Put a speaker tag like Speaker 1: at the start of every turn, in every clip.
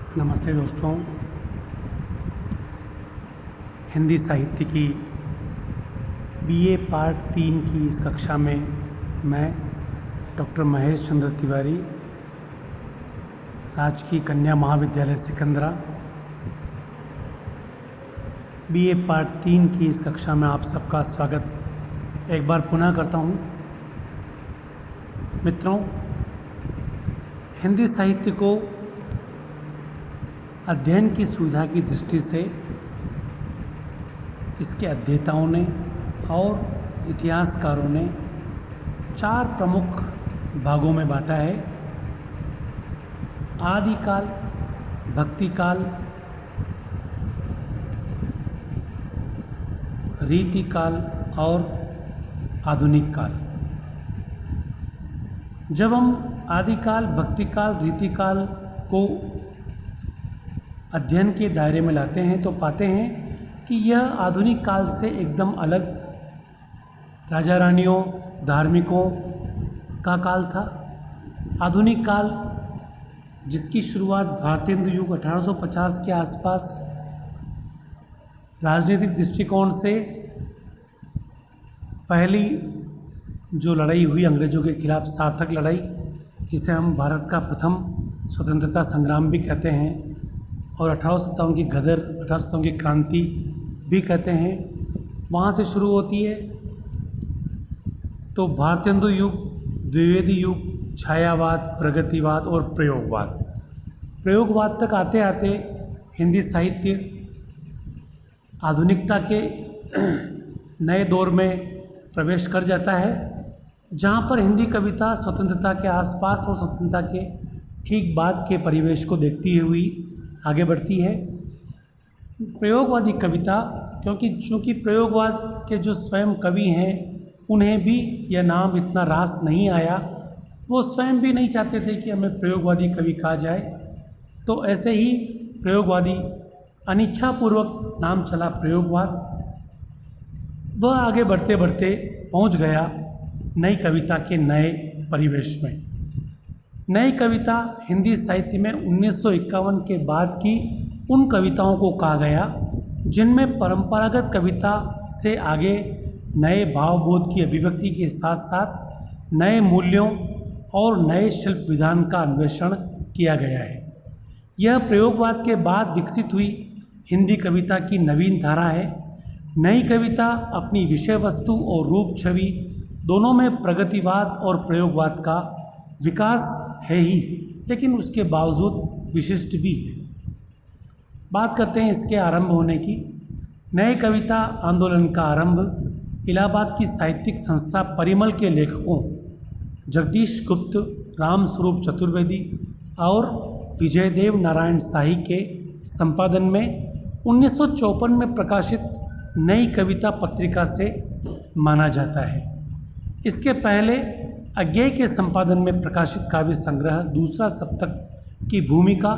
Speaker 1: नमस्ते दोस्तों। हिंदी साहित्य की बीए पार्ट 3 की इस कक्षा में मैं डॉक्टर महेश चंद्र तिवारी, राजकीय कन्या महाविद्यालय सिकंदरा, बीए पार्ट 3 की इस कक्षा में आप सबका स्वागत एक बार पुनः करता हूँ। मित्रों, हिंदी साहित्य को अध्ययन की सुविधा की दृष्टि से इसके अध्येताओं ने और इतिहासकारों ने 4 प्रमुख भागों में बांटा है। आदिकाल, भक्तिकाल, रीतिकाल और आधुनिक काल। जब हम आदिकाल, भक्तिकाल, रीतिकाल को अध्ययन के दायरे में लाते हैं तो पाते हैं कि यह आधुनिक काल से एकदम अलग राजा रानियों, धार्मिकों का काल था। आधुनिक काल जिसकी शुरुआत भारतेंदु युग 1850 के आसपास राजनीतिक दृष्टिकोण से पहली जो लड़ाई हुई अंग्रेज़ों के खिलाफ, सार्थक लड़ाई, जिसे हम भारत का प्रथम स्वतंत्रता संग्राम भी कहते हैं और 1857 की गदर, 1857 की क्रांति भी कहते हैं, वहाँ से शुरू होती है। तो भारतेंदु युग, द्विवेदी युग, छायावाद, प्रगतिवाद और प्रयोगवाद तक आते आते हिंदी साहित्य आधुनिकता के नए दौर में प्रवेश कर जाता है, जहाँ पर हिंदी कविता स्वतंत्रता के आसपास और स्वतंत्रता के ठीक बाद के परिवेश को देखती हुई आगे बढ़ती है। प्रयोगवादी कविता, चूँकि प्रयोगवाद के जो स्वयं कवि हैं उन्हें भी यह नाम इतना रास नहीं आया, वो स्वयं भी नहीं चाहते थे कि हमें प्रयोगवादी कवि कहा जाए। तो ऐसे ही प्रयोगवादी अनिच्छापूर्वक नाम चला प्रयोगवाद। वह आगे बढ़ते बढ़ते पहुंच गया नई कविता के नए परिवेश में। नई कविता हिंदी साहित्य में 1951 के बाद की उन कविताओं को कहा गया जिनमें परंपरागत कविता से आगे नए भावबोध की अभिव्यक्ति के साथ साथ नए मूल्यों और नए शिल्प विधान का अन्वेषण किया गया है। यह प्रयोगवाद के बाद विकसित हुई हिंदी कविता की नवीन धारा है। नई कविता अपनी विषय वस्तु और रूप छवि दोनों में प्रगतिवाद और प्रयोगवाद का विकास है ही, लेकिन उसके बावजूद विशिष्ट भी है। बात करते हैं इसके आरंभ होने की। नए कविता आंदोलन का आरंभ इलाहाबाद की साहित्यिक संस्था परिमल के लेखकों जगदीश गुप्त, राम स्वरूप चतुर्वेदी और विजयदेव नारायण शाही के संपादन में 1954 में प्रकाशित नई कविता पत्रिका से माना जाता है। इसके पहले अज्ञेय के संपादन में प्रकाशित काव्य संग्रह दूसरा सप्तक की भूमिका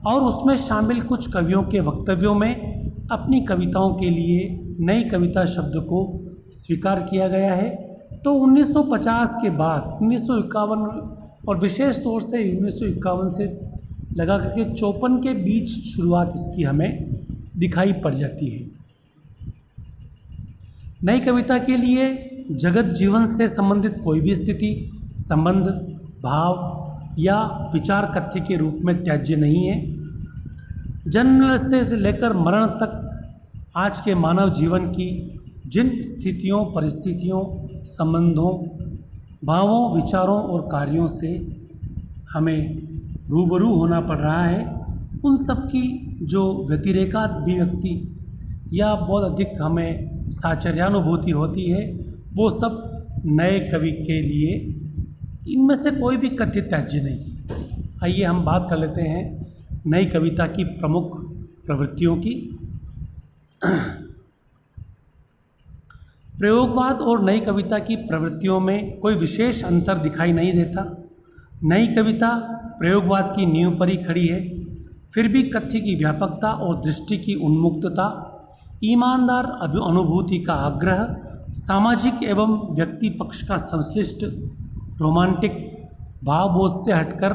Speaker 1: और उसमें शामिल कुछ कवियों के वक्तव्यों में अपनी कविताओं के लिए नई कविता शब्द को स्वीकार किया गया है। तो 1950 के बाद 1951 और विशेष तौर से 1951 से लगा करके 54 के बीच शुरुआत इसकी हमें दिखाई पड़ जाती है। नई कविता के लिए जगत जीवन से संबंधित कोई भी स्थिति, संबंध, भाव या विचार कथ्य के रूप में त्याज्य नहीं है। जन्म से लेकर मरण तक आज के मानव जीवन की जिन स्थितियों, परिस्थितियों, संबंधों, भावों, विचारों और कार्यों से हमें रूबरू होना पड़ रहा है, उन सब की जो व्यतिरेकाभिव्यक्ति या बहुत अधिक हमें साचर्यानुभूति होती है, वो सब नए कवि के लिए इनमें से कोई भी कथित त्याज्य नहीं। आइए हम बात कर लेते हैं नई कविता की प्रमुख प्रवृत्तियों की। प्रयोगवाद और नई कविता की प्रवृत्तियों में कोई विशेष अंतर दिखाई नहीं देता। नई कविता प्रयोगवाद की नींव पर ही खड़ी है, फिर भी कथ्य की व्यापकता और दृष्टि की उन्मुक्तता, ईमानदार अनुभूति का आग्रह, सामाजिक एवं व्यक्ति पक्ष का संश्लिष्ट रोमांटिक भावबोध से हटकर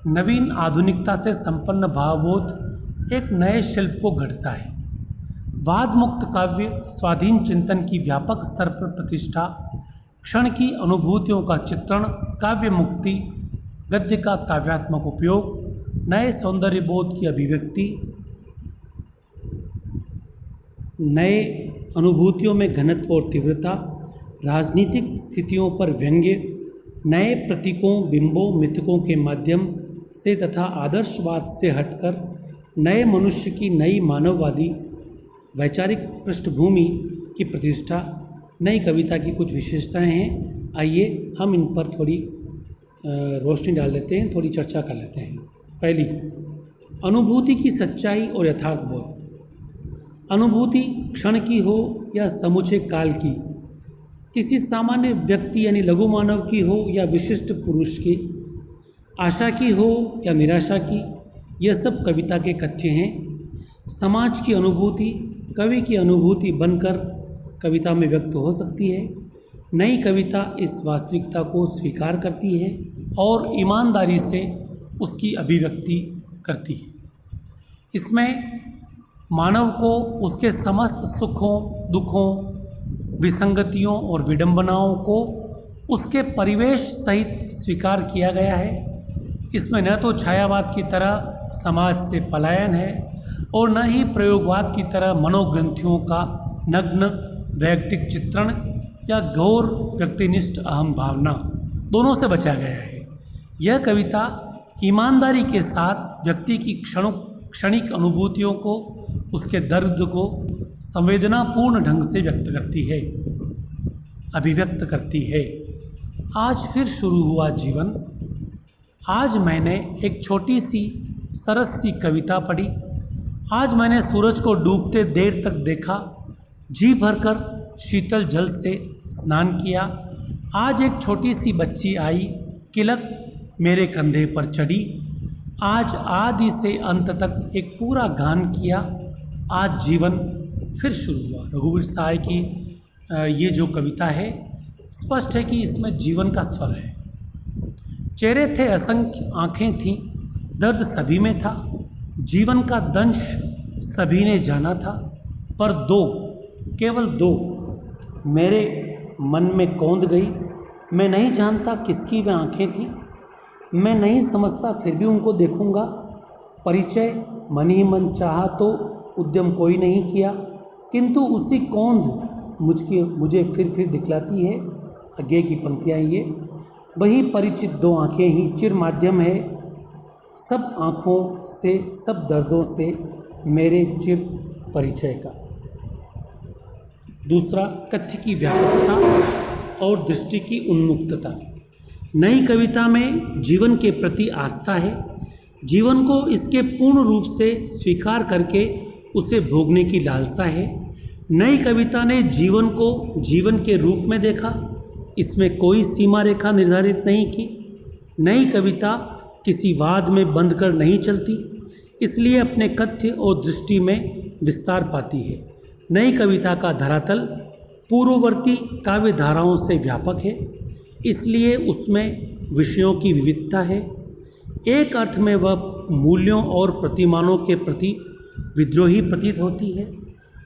Speaker 1: नवीन आधुनिकता से संपन्न भावबोध एक नए शिल्प को गढ़ता है। वाद मुक्त काव्य, स्वाधीन चिंतन की व्यापक स्तर पर प्रतिष्ठा, क्षण की अनुभूतियों का चित्रण, काव्य मुक्ति, गद्य का काव्यात्मक उपयोग, नए सौंदर्य बोध की अभिव्यक्ति, नए अनुभूतियों में घनत्व और तीव्रता, राजनीतिक स्थितियों पर व्यंग्य, नए प्रतीकों, बिंबों, मिथकों के माध्यम से तथा आदर्शवाद से हटकर नए मनुष्य की नई मानववादी वैचारिक पृष्ठभूमि की प्रतिष्ठा, नई कविता की कुछ विशेषताएं हैं। आइए हम इन पर थोड़ी रोशनी डाल लेते हैं, थोड़ी चर्चा कर लेते हैं। पहली, अनुभूति की सच्चाई और यथार्थ बोध। अनुभूति क्षण की हो या समूचे काल की, किसी सामान्य व्यक्ति यानी लघु मानव की हो या विशिष्ट पुरुष की, आशा की हो या निराशा की, यह सब कविता के कथ्य हैं। समाज की अनुभूति कवि की अनुभूति बनकर कविता में व्यक्त हो सकती है। नई कविता इस वास्तविकता को स्वीकार करती है और ईमानदारी से उसकी अभिव्यक्ति करती है। इसमें मानव को उसके समस्त सुखों, दुखों, विसंगतियों और विडंबनाओं को उसके परिवेश सहित स्वीकार किया गया है। इसमें न तो छायावाद की तरह समाज से पलायन है और न ही प्रयोगवाद की तरह मनोग्रंथियों का नग्न वैयक्तिक चित्रण या घोर व्यक्तिनिष्ठ अहम भावना, दोनों से बचा गया है। यह कविता ईमानदारी के साथ व्यक्ति की क्षणिक अनुभूतियों को, उसके दर्द को संवेदनापूर्ण ढंग से अभिव्यक्त करती है। आज फिर शुरू हुआ जीवन। आज मैंने एक छोटी सी सरस सी कविता पढ़ी। आज मैंने सूरज को डूबते देर तक देखा, जी भरकर शीतल जल से स्नान किया। आज एक छोटी सी बच्ची आई, किलक मेरे कंधे पर चढ़ी। आज आदि से अंत तक एक पूरा गान किया। आज जीवन फिर शुरू हुआ। रघुवीर सहाय की ये जो कविता है, स्पष्ट है कि इसमें जीवन का स्वर है। चेहरे थे असंख्य, आँखें थीं, दर्द सभी में था, जीवन का दंश सभी ने जाना था, पर दो, केवल दो मेरे मन में कौंध गई। मैं नहीं जानता किसकी वह आँखें थीं, मैं नहीं समझता फिर भी उनको देखूंगा। परिचय मन ही मन चाहा तो उद्यम कोई नहीं किया, किंतु उसी कौंध मुझे फिर दिखलाती है। आगे की पंक्तियाँ ये, वही परिचित दो आँखें ही चिर माध्यम है, सब आँखों से सब दर्दों से मेरे चिर परिचय का। दूसरा, कथ्य की व्यापकता और दृष्टि की उन्मुक्तता। नई कविता में जीवन के प्रति आस्था है। जीवन को इसके पूर्ण रूप से स्वीकार करके उसे भोगने की लालसा है। नई कविता ने जीवन को जीवन के रूप में देखा, इसमें कोई सीमा रेखा निर्धारित नहीं की। नई कविता किसी वाद में बंध कर नहीं चलती, इसलिए अपने कथ्य और दृष्टि में विस्तार पाती है। नई कविता का धरातल पूर्ववर्ती काव्य धाराओं से व्यापक है, इसलिए उसमें विषयों की विविधता है। एक अर्थ में वह मूल्यों और प्रतिमानों के प्रति विद्रोही प्रतीत होती है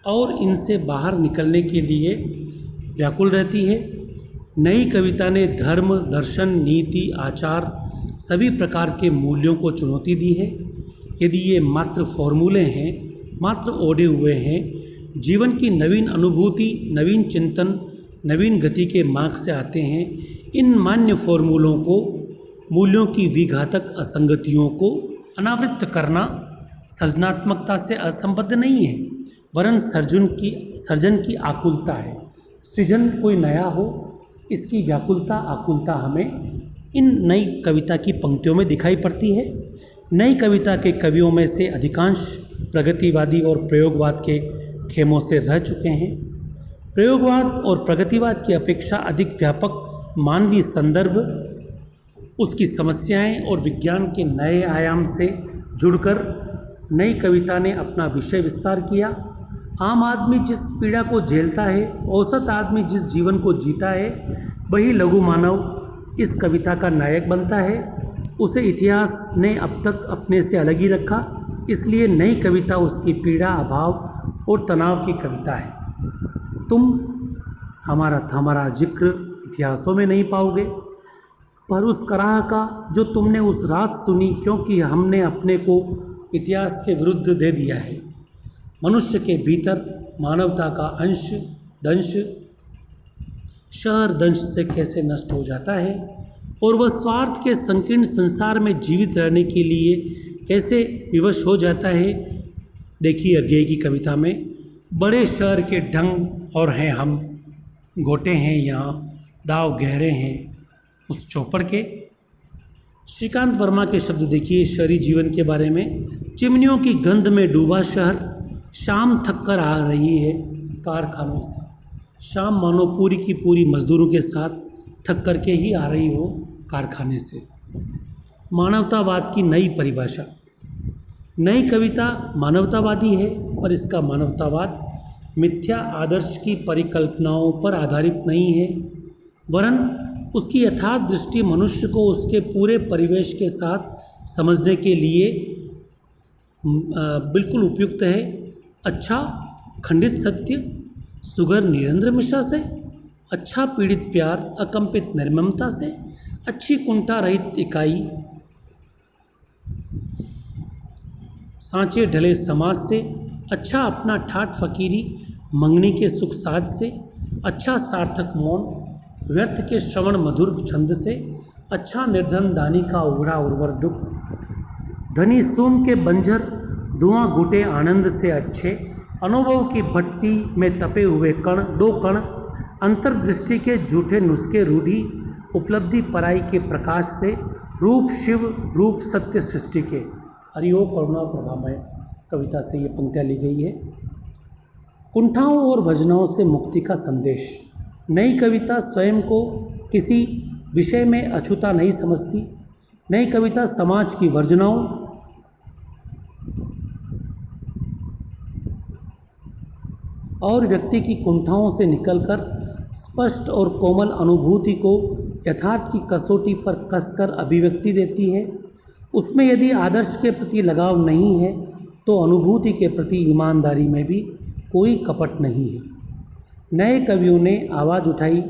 Speaker 1: और इनसे बाहर निकलने के लिए व्याकुल रहती है। नई कविता ने धर्म, दर्शन, नीति, आचार सभी प्रकार के मूल्यों को चुनौती दी है। यदि ये मात्र फॉर्मूले हैं, मात्र ओढ़े हुए हैं, जीवन की नवीन अनुभूति, नवीन चिंतन, नवीन गति के मार्ग से आते हैं, इन मान्य फॉर्मूलों को, मूल्यों की विघातक असंगतियों को अनावृत करना सृजनात्मकता से असंबद्ध नहीं है, वरन सर्जन की आकुलता है। सृजन कोई नया हो, इसकी व्याकुलता, आकुलता हमें इन नई कविता की पंक्तियों में दिखाई पड़ती है। नई कविता के कवियों में से अधिकांश प्रगतिवादी और प्रयोगवाद के खेमों से रह चुके हैं। प्रयोगवाद और प्रगतिवाद की अपेक्षा अधिक व्यापक मानवीय संदर्भ, उसकी समस्याएं और विज्ञान के नए आयाम से जुड़कर नई कविता ने अपना विषय विस्तार किया। आम आदमी जिस पीड़ा को झेलता है, औसत आदमी जिस जीवन को जीता है, वही लघु मानव इस कविता का नायक बनता है। उसे इतिहास ने अब तक अपने से अलग ही रखा, इसलिए नई कविता उसकी पीड़ा, अभाव और तनाव की कविता है। तुम हमारा जिक्र इतिहासों में नहीं पाओगे, पर उस कराह का जो तुमने उस रात सुनी, क्योंकि हमने अपने को इतिहास के विरुद्ध दे दिया है। मनुष्य के भीतर मानवता का अंश दंश शहर दंश से कैसे नष्ट हो जाता है और वह स्वार्थ के संकीर्ण संसार में जीवित रहने के लिए कैसे विवश हो जाता है। देखिए अज्ञेय की कविता में बड़े शहर के ढंग और हैं हम, घोटे हैं यहाँ, दाव गहरे हैं उस चौपड़ के। श्रीकांत वर्मा के शब्द देखिए शहरी जीवन के बारे में। चिमनियों की गंध में डूबा शहर, शाम थक कर आ रही है कारखानों से। शाम मानो पूरी की पूरी मजदूरों के साथ थक करके ही आ रही हो कारखाने से। मानवतावाद की नई परिभाषा। नई कविता मानवतावादी है, पर इसका मानवतावाद मिथ्या आदर्श की परिकल्पनाओं पर आधारित नहीं है, वरन उसकी यथार्थ दृष्टि मनुष्य को उसके पूरे परिवेश के साथ समझने के लिए बिल्कुल उपयुक्त है। अच्छा खंडित सत्य सुगर निरेंद्र मिश्रा से, अच्छा पीड़ित प्यार अकंपित निर्ममता से, अच्छी कुंठा रहित इकाई सांचे ढले समाज से, अच्छा अपना ठाठ फकीरी मंगनी के सुख साज से, अच्छा सार्थक मौन व्यर्थ के श्रवण मधुर छंद से, अच्छा निर्धन दानी का उगड़ा उर्वर दुख, धनी सूम के बंजर धुआं घुटे आनंद से अच्छे, अनुभव की भट्टी में तपे हुए कण दो कण, अंतर्दृष्टि के झूठे नुस्खे रूढ़ी, उपलब्धि पराई के प्रकाश से, रूप शिव रूप सत्य सृष्टि के। हरिओ करुणा प्रभामय कविता से ये पंक्तियाँ ली गई है। कुंठाओं और भजनाओं से मुक्ति का संदेश। नई कविता स्वयं को किसी विषय में अछूता नहीं समझती। नई कविता समाज की वर्जनाओं और व्यक्ति की कुंठाओं से निकलकर स्पष्ट और कोमल अनुभूति को यथार्थ की कसौटी पर कसकर अभिव्यक्ति देती है। उसमें यदि आदर्श के प्रति लगाव नहीं है तो अनुभूति के प्रति ईमानदारी में भी कोई कपट नहीं है। नए कवियों ने आवाज़ उठाई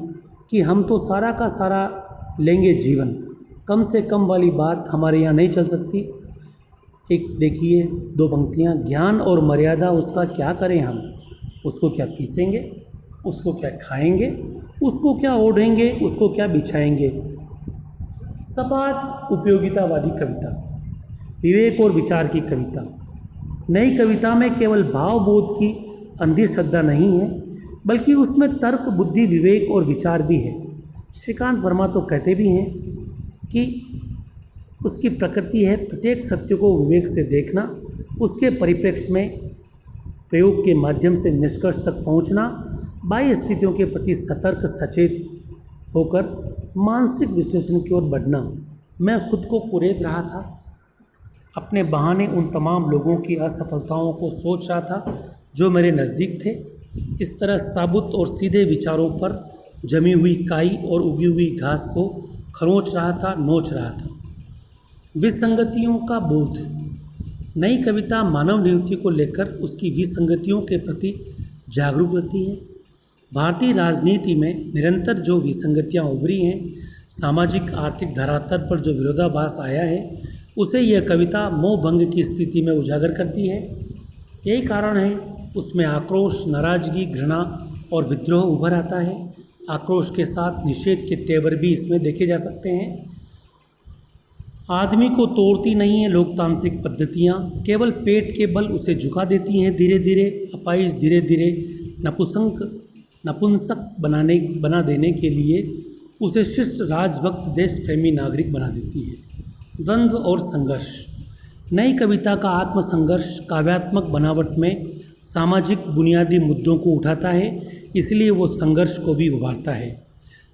Speaker 1: कि हम तो सारा का सारा लेंगे जीवन, कम से कम वाली बात हमारे यहाँ नहीं चल सकती। एक देखिए दो पंक्तियाँ, ज्ञान और मर्यादा उसका क्या करें हम, उसको क्या पीसेंगे, उसको क्या खाएंगे, उसको क्या ओढ़ेंगे, उसको क्या बिछाएंगे। सपाट उपयोगितावादी कविता, विवेक और विचार की कविता। नई कविता में केवल भावबोध की अंधी श्रद्धा नहीं है, बल्कि उसमें तर्क, बुद्धि, विवेक और विचार भी है। श्रीकांत वर्मा तो कहते भी हैं कि उसकी प्रकृति है प्रत्येक सत्य को विवेक से देखना, उसके परिप्रेक्ष्य में प्रयोग के माध्यम से निष्कर्ष तक पहुंचना, बाह्य स्थितियों के प्रति सतर्क सचेत होकर मानसिक विश्लेषण की ओर बढ़ना। मैं खुद को कुरेद रहा था, अपने बहाने उन तमाम लोगों की असफलताओं को सोच रहा था जो मेरे नज़दीक थे। इस तरह साबुत और सीधे विचारों पर जमी हुई काई और उगी हुई घास को खरोंच रहा था, नोच रहा था। विसंगतियों का बोध। नई कविता मानव नियुक्ति को लेकर उसकी विसंगतियों के प्रति जागरूक रहती है। भारतीय राजनीति में निरंतर जो विसंगतियां उभरी हैं, सामाजिक आर्थिक धरातल पर जो विरोधाभास आया है, उसे यह कविता मोहभंग की स्थिति में उजागर करती है। यही कारण है उसमें आक्रोश, नाराजगी, घृणा और विद्रोह उभर आता है। आक्रोश के साथ निषेध के तेवर भी इसमें देखे जा सकते हैं। आदमी को तोड़ती नहीं है लोकतांत्रिक पद्धतियाँ, केवल पेट के बल उसे झुका देती हैं। धीरे धीरे अपाइज धीरे धीरे नपुंसक बना देने के लिए उसे शिष्ट, राजभक्त, देश प्रेमी नागरिक बना देती है। द्वंद्व और संघर्ष। नई कविता का आत्मसंघर्ष काव्यात्मक बनावट में सामाजिक बुनियादी मुद्दों को उठाता है, इसलिए वो संघर्ष को भी उभारता है।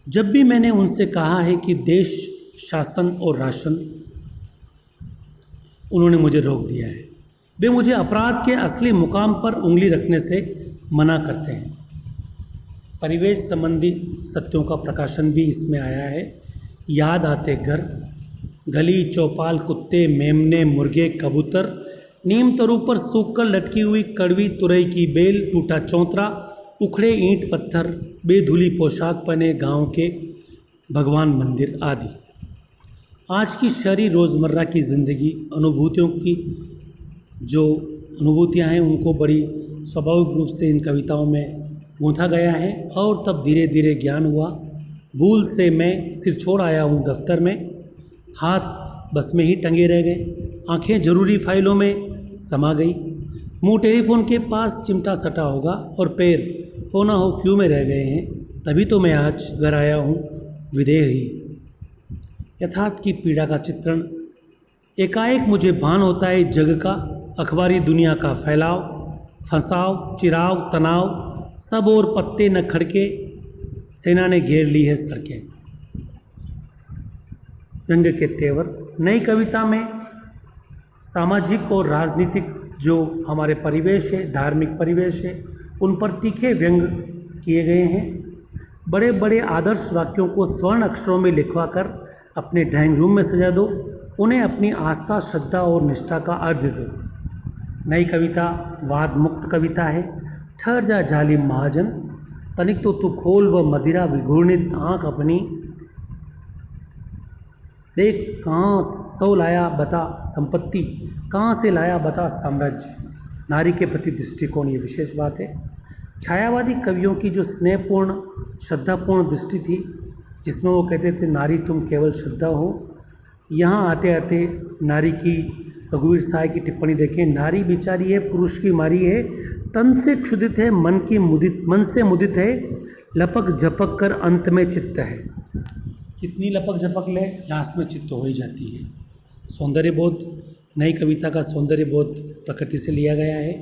Speaker 1: जब भी मैंने उनसे कहा है कि देश, शासन और राशन, उन्होंने मुझे रोक दिया है। वे मुझे अपराध के असली मुकाम पर उंगली रखने से मना करते हैं। परिवेश संबंधी सत्यों का प्रकाशन भी इसमें आया है। याद आते घर, गली चौपाल कुत्ते मेमने मुर्गे कबूतर, नीम तरू पर सूखकर लटकी हुई कड़वी तुरई की बेल, टूटा चौंतरा, उखड़े ईंट पत्थर, बेधुली पोशाक पहने गांव के भगवान मंदिर आदि। आज की शहरी रोज़मर्रा की ज़िंदगी अनुभूतियों की जो अनुभूतियाँ हैं उनको बड़ी स्वाभाविक रूप से इन कविताओं में गूंथा गया है। और तब धीरे धीरे ज्ञान हुआ, भूल से मैं सिर छोड़ आया हूँ दफ्तर में, हाथ बस में ही टंगे रह गए, आंखें ज़रूरी फाइलों में समा गई, मुंह टेलीफोन के पास चिमटा सटा होगा और पैर हो ना हो क्यों में रह गए हैं, तभी तो मैं आज घर आया हूँ विदेह ही। यथार्थ की पीड़ा का चित्रण, एकाएक मुझे भान होता है जग का, अखबारी दुनिया का फैलाव, फंसाव चिराव तनाव, सब और पत्ते न खड़के, सेना ने घेर ली है सड़कें। व्यंग के तेवर, नई कविता में सामाजिक और राजनीतिक जो हमारे परिवेश है, धार्मिक परिवेश है, उन पर तीखे व्यंग किए गए हैं। बड़े बड़े आदर्श वाक्यों को स्वर्ण अक्षरों में लिखवा कर अपने ड्राइंग रूम में सजा दो, उन्हें अपनी आस्था श्रद्धा और निष्ठा का अर्थ दो। नई कविता वाद मुक्त कविता है। ठहर जा जालिम महाजन, तनिक तो तू खोल व मदिरा विघूर्णित आँख अपनी, देख कहाँ सौ लाया बता संपत्ति, कहाँ से लाया बता साम्राज्य। नारी के प्रति दृष्टिकोण ये विशेष बात है। छायावादी कवियों की जो स्नेहपूर्ण श्रद्धापूर्ण दृष्टि थी, जिसमें वो कहते थे नारी तुम केवल श्रद्धा हो, यहाँ आते आते नारी की रघुवीर साय की टिप्पणी देखें, नारी बिचारी है पुरुष की मारी है, तन से क्षुधित है मन से मुदित है, लपक झपक कर अंत में चित्त है। कितनी लपक झपक ले, लास्ट में चित्त हो ही जाती है। सौंदर्य बोध, नई कविता का सौंदर्य बोध प्रकृति से लिया गया है।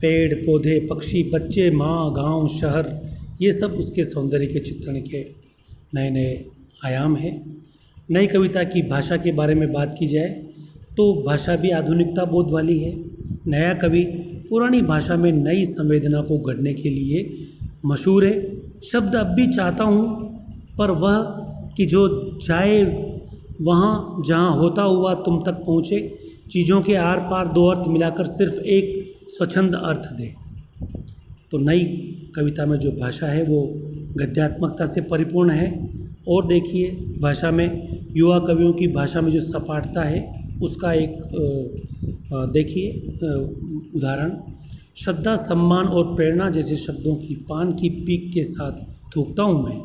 Speaker 1: पेड़ पौधे पक्षी बच्चे माँ गांव शहर, ये सब उसके सौंदर्य के चित्रण के नए नए आयाम हैं। नई कविता की भाषा के बारे में बात की जाए तो भाषा भी आधुनिकता बोध वाली है। नया कवि पुरानी भाषा में नई संवेदना को गढ़ने के लिए मशहूर है। शब्द अब भी चाहता हूँ पर वह कि जो जाए वहाँ जहाँ होता हुआ तुम तक पहुँचे, चीज़ों के आर पार दो अर्थ मिलाकर सिर्फ एक स्वच्छंद अर्थ दे। तो नई कविता में जो भाषा है वो गद्यात्मकता से परिपूर्ण है। और देखिए भाषा में युवा कवियों की भाषा में जो सपाटता है उसका एक देखिए उदाहरण, श्रद्धा सम्मान और प्रेरणा जैसे शब्दों की पान की पीक के साथ थूकता हूँ मैं।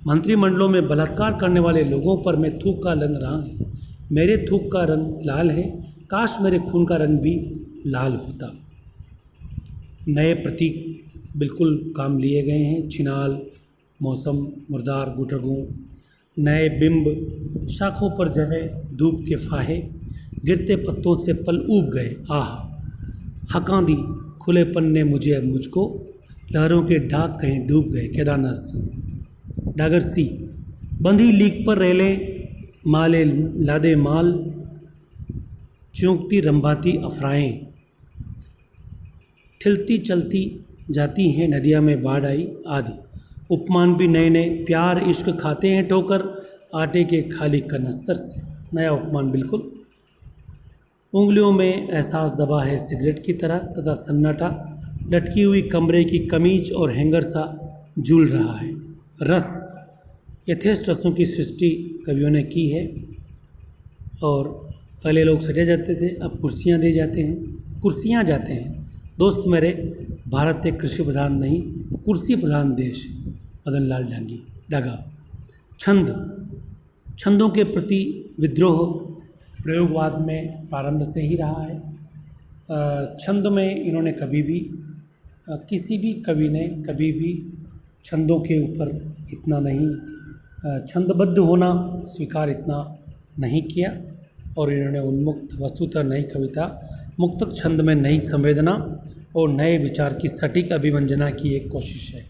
Speaker 1: मंत्रिमंडलों में बलात्कार करने वाले लोगों पर मैं थूक का रंग रहा है, मेरे थूक का रंग लाल है, काश मेरे खून का रंग भी लाल होता। नए प्रतीक बिल्कुल काम लिए गए हैं, छिनाल मौसम मुर्दार गुटरगू, नए बिंब शाखों पर जमे धूप के फाहे, गिरते पत्तों से पल ऊब गए आह, हकांदी खुलेपन ने मुझे अब मुझको, लहरों के ढाक कहीं डूब गए केदारनाथ सिंह। डागर सी, बंधी लीक पर रेलें माले लादे माल, चौंकती रंभाती अफराएं, ठिलती चलती जाती हैं नदियाँ में बाढ़ आई आदि। उपमान भी नए नए, प्यार इश्क खाते हैं ठोकर आटे के खाली कनस्तर से। नया उपमान बिल्कुल। उंगलियों में एहसास दबा है सिगरेट की तरह तथा सन्नाटा लटकी हुई कमरे की कमीज और हैंगर सा झूल रहा है। रस, यथेष्ट रसों की सृष्टि कवियों ने की है। और पहले लोग सजे जाते थे, अब कुर्सियाँ जाते हैं। दोस्त मेरे, भारत एक कृषि प्रधान नहीं कुर्सी प्रधान देश है। मदन लाल डागा। छंद, छंदों के प्रति विद्रोह प्रयोगवाद में प्रारंभ से ही रहा है। छंद में इन्होंने कभी भी किसी भी कवि ने कभी भी छंदों के ऊपर इतना नहीं छंदबद्ध होना स्वीकार इतना नहीं किया। और इन्होंने उन्मुक्त वस्तुतः नई कविता मुक्तक छंद में नई संवेदना और नए विचार की सटीक अभिव्यंजना की एक कोशिश है।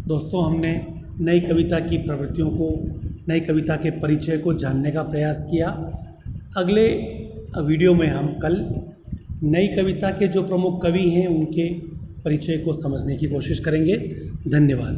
Speaker 1: दोस्तों, हमने नई कविता की प्रवृत्तियों को, नई कविता के परिचय को जानने का प्रयास किया। अगले वीडियो में हम कल नई कविता के जो प्रमुख कवि हैं उनके परिचय को समझने की कोशिश करेंगे। धन्यवाद।